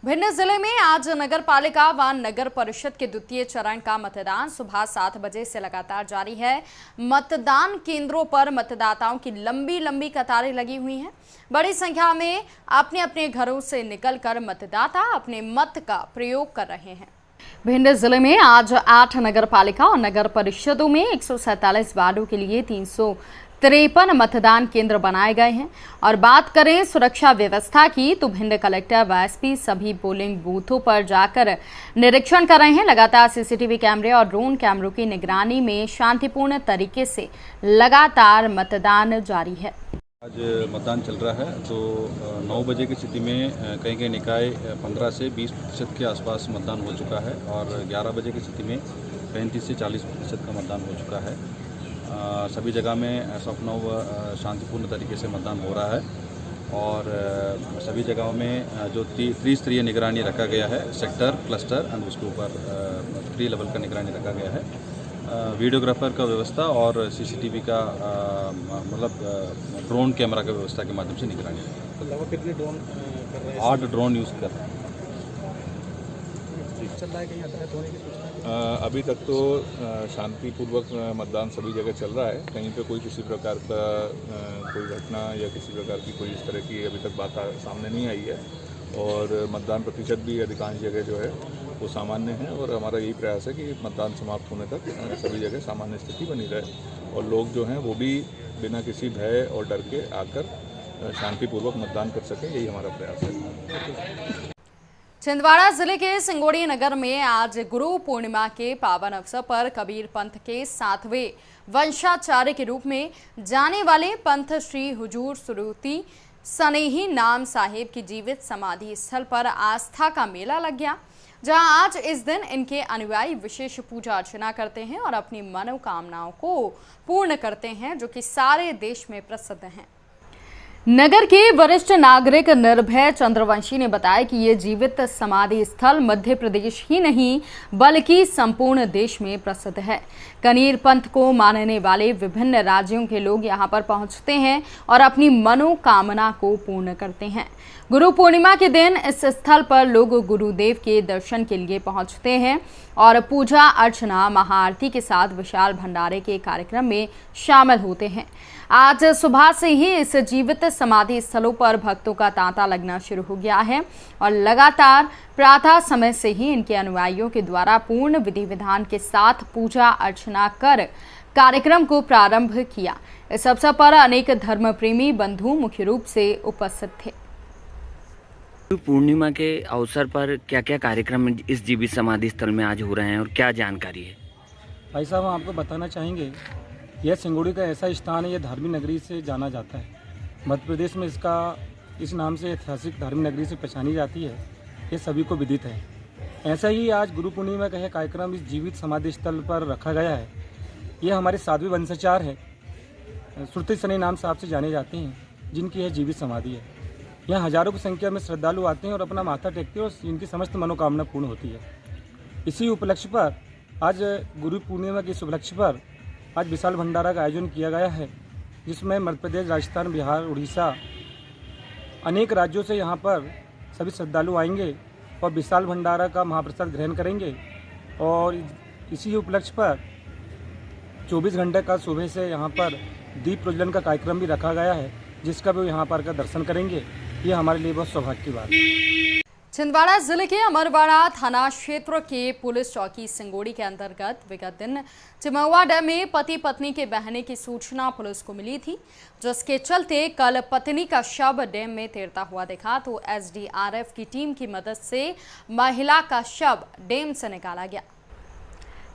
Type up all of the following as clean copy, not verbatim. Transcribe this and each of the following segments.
भिंड जिले में आज नगर पालिका व नगर परिषद के द्वितीय चरण का मतदान सुबह 7 बजे से लगातार जारी है। मतदान केंद्रों पर मतदाताओं की लंबी लंबी कतारें लगी हुई हैं। बड़ी संख्या में अपने अपने घरों से निकलकर मतदाता अपने मत का प्रयोग कर रहे हैं। भिंड जिले में आज 8 नगर पालिका और नगर परिषदों में 147 वार्डों के लिए 353 मतदान केंद्र बनाए गए हैं। और बात करें सुरक्षा व्यवस्था की तो भिंड कलेक्टर व एसपी सभी पोलिंग बूथों पर जाकर निरीक्षण कर रहे हैं। लगातार सीसीटीवी कैमरे और ड्रोन कैमरों की निगरानी में शांतिपूर्ण तरीके से लगातार मतदान जारी है। आज मतदान चल रहा है तो 9 बजे की स्थिति में कहीं कहीं निकाय 15 से 20% के आसपास मतदान हो चुका है और 11 बजे की स्थिति में 35 से 40% का मतदान हो चुका है। सभी जगह में सपनों व शांतिपूर्ण तरीके से मतदान हो रहा है और सभी जगहों में जो त्रिस्तरीय निगरानी रखा गया है, सेक्टर, क्लस्टर एंड उसके ऊपर 3 लेवल का निगरानी रखा गया है। वीडियोग्राफर का व्यवस्था और सीसीटीवी का मतलब ड्रोन कैमरा का व्यवस्था के माध्यम से निगरानी है। कितने ड्रोन कर रहे हैं? 8 ड्रोन यूज़ कर रहे हैं। चल रहा है कहीं यातायात होने की सूचना? अभी तक तो शांतिपूर्वक मतदान सभी जगह चल रहा है। कहीं पे कोई किसी प्रकार का कोई घटना या किसी प्रकार की कोई इस तरह की अभी तक बात सामने नहीं आई है और मतदान प्रतिशत भी अधिकांश जगह जो है वो सामान्य है और हमारा यही प्रयास है कि मतदान समाप्त होने तक सभी जगह सामान्य स्थिति बनी रहे और लोग जो हैं वो भी बिना किसी भय और डर के आकर शांतिपूर्वक मतदान कर सकें, यही हमारा प्रयास है। छिंदवाड़ा जिले के सिंगोड़ी नगर में आज गुरु पूर्णिमा के पावन अवसर पर कबीर पंथ के 7वें वंशाचार्य के रूप में जाने वाले पंथ श्री हुजूर सुरुती सनेही नाम साहिब की जीवित समाधि स्थल पर आस्था का मेला लग गया, जहां आज इस दिन इनके अनुयायी विशेष पूजा अर्चना करते हैं और अपनी मनोकामनाओं को पूर्ण करते हैं, जो कि सारे देश में प्रसिद्ध हैं। नगर के वरिष्ठ नागरिक निर्भय चंद्रवंशी ने बताया कि ये जीवित समाधि स्थल मध्य प्रदेश ही नहीं बल्कि संपूर्ण देश में प्रसिद्ध है। कनीर पंथ को मानने वाले विभिन्न राज्यों के लोग यहाँ पर पहुँचते हैं और अपनी मनोकामना को पूर्ण करते हैं। गुरु पूर्णिमा के दिन इस स्थल पर लोग गुरुदेव के दर्शन के लिए पहुंचते हैं और पूजा अर्चना महाआरती के साथ विशाल भंडारे के कार्यक्रम में शामिल होते हैं। आज सुबह से ही इस जीवित समाधि स्थलों पर भक्तों का तांता लगना शुरू हो गया है और लगातार प्रातः समय से ही इनके अनुयायियों के द्वारा पूर्ण विधि विधान के साथ पूजा अर्चना कर कार्यक्रम को प्रारंभ किया। इस अवसर पर अनेक धर्म प्रेमी बंधु मुख्य रूप से उपस्थित थे। पूर्णिमा के अवसर पर क्या क्या कार्यक्रम इस जीवित समाधि स्थल में आज हो रहे हैं और क्या जानकारी है? भाई साहब, हम आपको बताना चाहेंगे, यह सिंगोड़ी का ऐसा स्थान है, यह धार्मिक नगरी से जाना जाता है। मध्य प्रदेश में इसका इस नाम से ऐतिहासिक धार्मिक नगरी से पहचानी जाती है, ये सभी को विदित है। ऐसा ही आज गुरु पूर्णिमा का यह कार्यक्रम इस जीवित समाधि स्थल पर रखा गया है। ये हमारे 7वें वंशाचार्य है, सुरती सनेही नाम साहब से जाने जाते हैं, जिनकी यह जीवित समाधि है। यहाँ हजारों की संख्या में श्रद्धालु आते हैं और अपना माथा टेकते हैं और इनकी समस्त मनोकामना पूर्ण होती है। इसी उपलक्ष्य पर आज गुरु पूर्णिमा के इस उपलक्ष्य पर आज विशाल भंडारा का आयोजन किया गया है, जिसमें मध्य प्रदेश, राजस्थान, बिहार, उड़ीसा अनेक राज्यों से यहाँ पर सभी श्रद्धालु आएंगे और विशाल भंडारा का महाप्रसाद ग्रहण करेंगे। और इसी उपलक्ष्य पर 24 घंटे का सुबह से यहाँ पर दीप प्रज्वलन का कार्यक्रम भी रखा गया है, जिसका भी यहाँ पर का दर्शन करेंगे। ये हमारे लिए बहुत सौभाग्य की बात है। छिंदवाड़ा जिले के अमरवाड़ा थाना क्षेत्र के पुलिस चौकी सिंगोड़ी के अंतर्गत विगत दिन चिमौआ डैम में पति पत्नी के बहने की सूचना पुलिस को मिली थी, जिसके चलते कल पत्नी का शव डैम में तैरता हुआ देखा तो एसडीआरएफ की टीम की मदद से महिला का शव डैम से निकाला गया,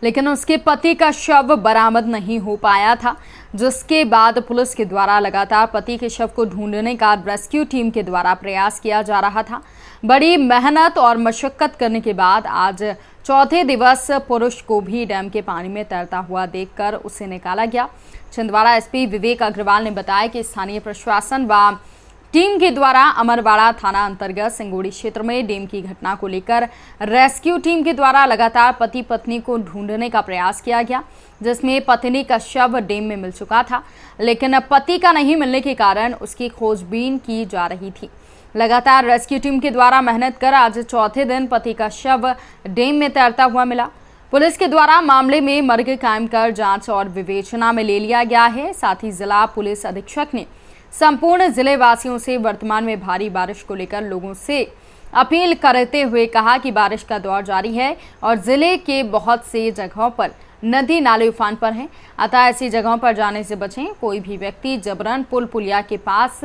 लेकिन उसके पति का शव बरामद नहीं हो पाया था, जिसके बाद पुलिस के द्वारा लगातार पति के शव को ढूंढने का रेस्क्यू टीम के द्वारा प्रयास किया जा रहा था। बड़ी मेहनत और मशक्कत करने के बाद आज चौथे दिवस पुरुष को भी डैम के पानी में तैरता हुआ देखकर उसे निकाला गया। छिंदवाड़ा एसपी विवेक अग्रवाल ने बताया कि स्थानीय प्रशासन व टीम के द्वारा अमरवाड़ा थाना अंतर्गत सिंगोड़ी क्षेत्र में डैम की घटना को लेकर रेस्क्यू टीम के द्वारा लगातार पति पत्नी को ढूंढने का प्रयास किया गया, जिसमें पत्नी का शव डैम में मिल चुका था, लेकिन पति का नहीं मिलने के कारण उसकी खोजबीन की जा रही थी। लगातार रेस्क्यू टीम के द्वारा मेहनत कर आज चौथे दिन पति का शव डैम में तैरता हुआ मिला। पुलिस के द्वारा मामले में मर्ग कायम कर जांच और विवेचना में ले लिया गया है। साथ ही जिला पुलिस अधीक्षक ने संपूर्ण जिले वासियों से वर्तमान में भारी बारिश को लेकर लोगों से अपील करते हुए कहा कि बारिश का दौर जारी है और जिले के बहुत से जगहों पर नदी नाले उफान पर हैं, अतः ऐसी जगहों पर जाने से बचें। कोई भी व्यक्ति जबरन पुल पुलिया के पास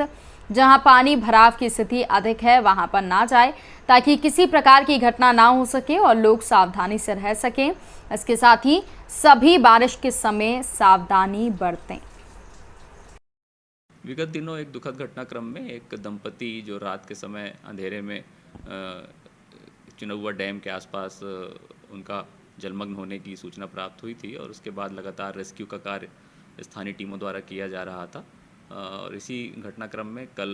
जहां पानी भराव की स्थिति अधिक है वहां पर ना जाए, ताकि किसी प्रकार की घटना ना हो सके और लोग सावधानी से रह सकें। इसके साथ ही सभी बारिश के समय सावधानी बरतें। विगत दिनों एक दुखद घटनाक्रम में एक दंपति जो रात के समय अंधेरे में चिनौवा डैम के आसपास उनका जलमग्न होने की सूचना प्राप्त हुई थी और उसके बाद लगातार रेस्क्यू का कार्य स्थानीय टीमों द्वारा किया जा रहा था। और इसी घटनाक्रम में कल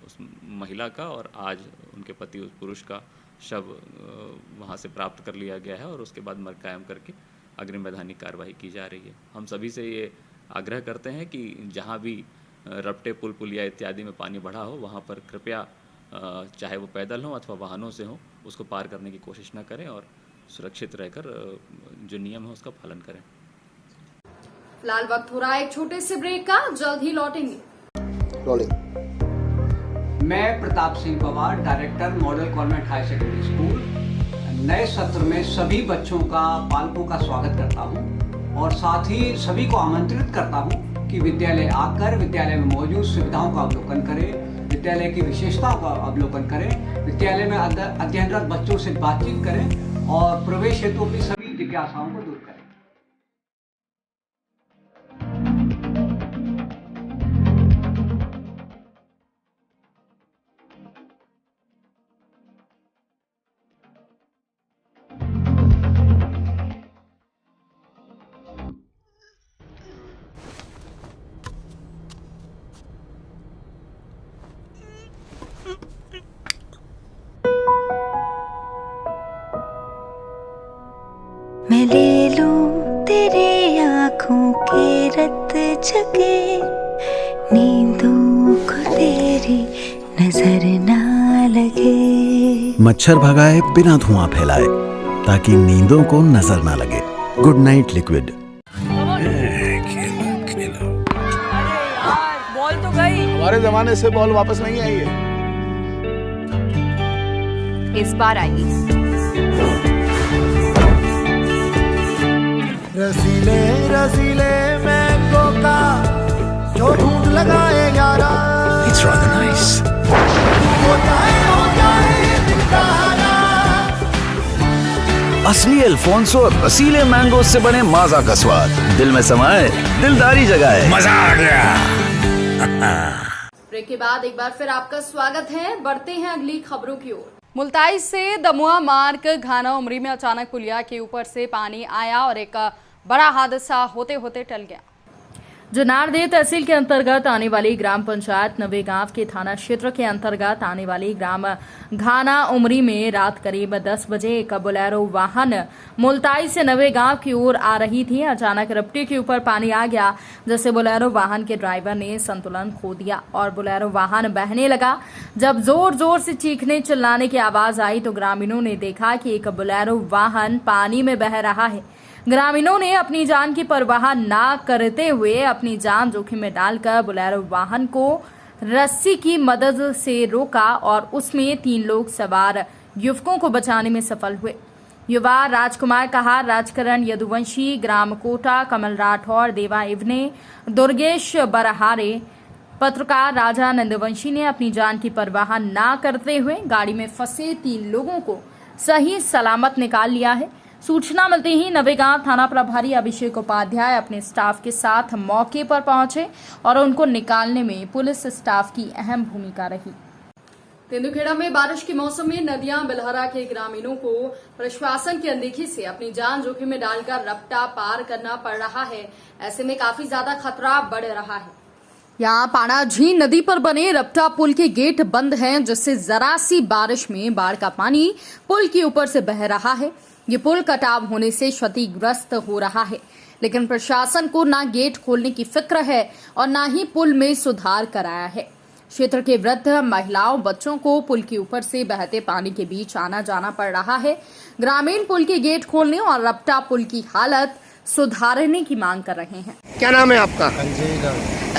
उस महिला का और आज उनके पति उस पुरुष का शव वहां से प्राप्त कर लिया गया है और उसके बाद मर्ग कायम करके अग्रिम वैधानिक कार्रवाई की जा रही है। हम सभी से ये आग्रह करते हैं कि जहां भी रपटे पुल पुलिया इत्यादि में पानी बढ़ा हो वहां पर कृपया चाहे वो पैदल हो अथवा वाहनों से हो उसको पार करने की कोशिश न करें और सुरक्षित रहकर जो नियम है उसका पालन करें। फिलहाल वक्त हो रहा है एक छोटे से ब्रेक का, जल्द ही लौटेंगे। मैं Pratap Singh Pawar, director model convent high secondary school, नए सत्र में सभी बच्चों का पालकों का स्वागत करता हूं और साथ ही सभी को आमंत्रित करता हूं कि विद्यालय आकर विद्यालय में मौजूद सुविधाओं का अवलोकन करें, विद्यालय की विशेषताओं का अवलोकन करें, विद्यालय में अध्ययनरत बच्चों से बातचीत करें और प्रवेश हेतु अपनी सभी जिज्ञासाओं को दूर करें। मैं ले लूं तेरे आँखों के रत झके, नींदों को तेरी नजर ना लगे। मच्छर भगाए बिना धुआं फैलाए ताकि नींदों को नजर ना लगे। Good night liquid. बॉल तो गई। हमारे जमाने से बॉल वापस नहीं आई है। इस बार आएगी। रसीले रसीले मैंगो का जो ढूंढ लगाए यारा। It's rather nice. हो जाए दिलदारा। असली अल्फोंसो और रसीले मैंगो से बने माजा का स्वाद दिल में समाए, दिलदारी जगाए। मजा आ गया। ब्रेक के बाद एक बार फिर आपका स्वागत है। बढ़ते हैं अगली खबरों की ओर। मुल्ताई से दमुआ मार्ग घाना उमरी में अचानक पुलिया के ऊपर से पानी आया और एक बड़ा हादसा होते होते टल गया। जनारदेव तहसील के अंतर्गत आने वाली ग्राम पंचायत नवे गांव के थाना क्षेत्र के अंतर्गत आने वाली ग्राम घाना उमरी में रात करीब 10 बजे एक बोलेरो वाहन मुल्ताई से नवे गांव की ओर आ रही थी। अचानक रपटे के ऊपर पानी आ गया, जिससे बोलेरो वाहन के ड्राइवर ने संतुलन खो दिया और बोलेरो वाहन बहने लगा। जब जोर जोर से चीखने चिल्लाने की आवाज आई तो ग्रामीणों ने देखा कि एक बोलेरो वाहन पानी में बह रहा है। ग्रामीणों ने अपनी जान की परवाह ना करते हुए अपनी जान जोखिम में डालकर बोलेरो वाहन को रस्सी की मदद से रोका और उसमें 3 लोग सवार युवकों को बचाने में सफल हुए। युवा राजकुमार कहार, राजकरण यदुवंशी, ग्राम कोटा, कमल राठौर, देवा इवने, दुर्गेश बरहारे, पत्रकार राजा नंदवंशी ने अपनी जान की परवाह ना करते हुए गाड़ी में फंसे 3 लोगों को सही सलामत निकाल लिया है। सूचना मिलते ही नवेगांव थाना प्रभारी अभिषेक उपाध्याय अपने स्टाफ के साथ मौके पर पहुंचे और उनको निकालने में पुलिस स्टाफ की अहम भूमिका रही। तेंदुखेड़ा में बारिश के मौसम में नदियां बिलहरा के ग्रामीणों को प्रशासन की अनदेखी से अपनी जान जोखिम में डालकर रपटा पार करना पड़ रहा है। ऐसे में काफी ज्यादा खतरा बढ़ रहा है। यहाँ पाणाझी नदी पर बने रपटा पुल के गेट बंद हैं, जिससे जरा सी बारिश में बाढ़ का पानी पुल के ऊपर से बह रहा है। ये पुल कटाव होने से क्षतिग्रस्त हो रहा है, लेकिन प्रशासन को ना गेट खोलने की फिक्र है और ना ही पुल में सुधार कराया है। क्षेत्र के वृद्ध, महिलाओं, बच्चों को पुल के ऊपर से बहते पानी के बीच आना जाना पड़ रहा है। ग्रामीण पुल के गेट खोलने और रपटा पुल की हालत सुधारने की मांग कर रहे हैं। क्या नाम है आपका?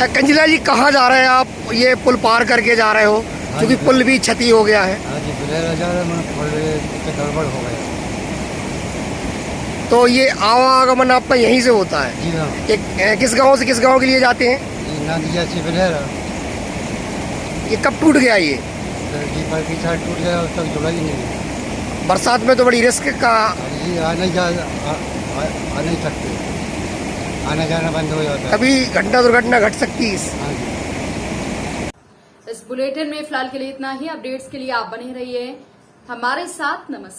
कंजिला जी, कहाँ जा रहे हैं आप? ये पुल पार करके जा रहे हो क्योंकि पुल भी क्षति हो गया है। गड़बड़ हो गया। तो ये आवागमन आपका यहीं से होता है? जी हाँ। ये किस गांव से किस गांव के लिए जाते हैं? नदिया से बिलेरा। ये कब टूट गया? ये की साइड टूट गया, उस तक जुड़ा ही नहीं। बरसात में तो बड़ी रिस्क का। जी, आ नहीं सकते, आना जाना बंद हो जाता है। कभी घटना दुर्घटना घट सकती है। इस बुलेटिन में फिलहाल के लिए इतना ही। अपडेट्स के लिए आप बने रहिए हमारे साथ। नमस्कार।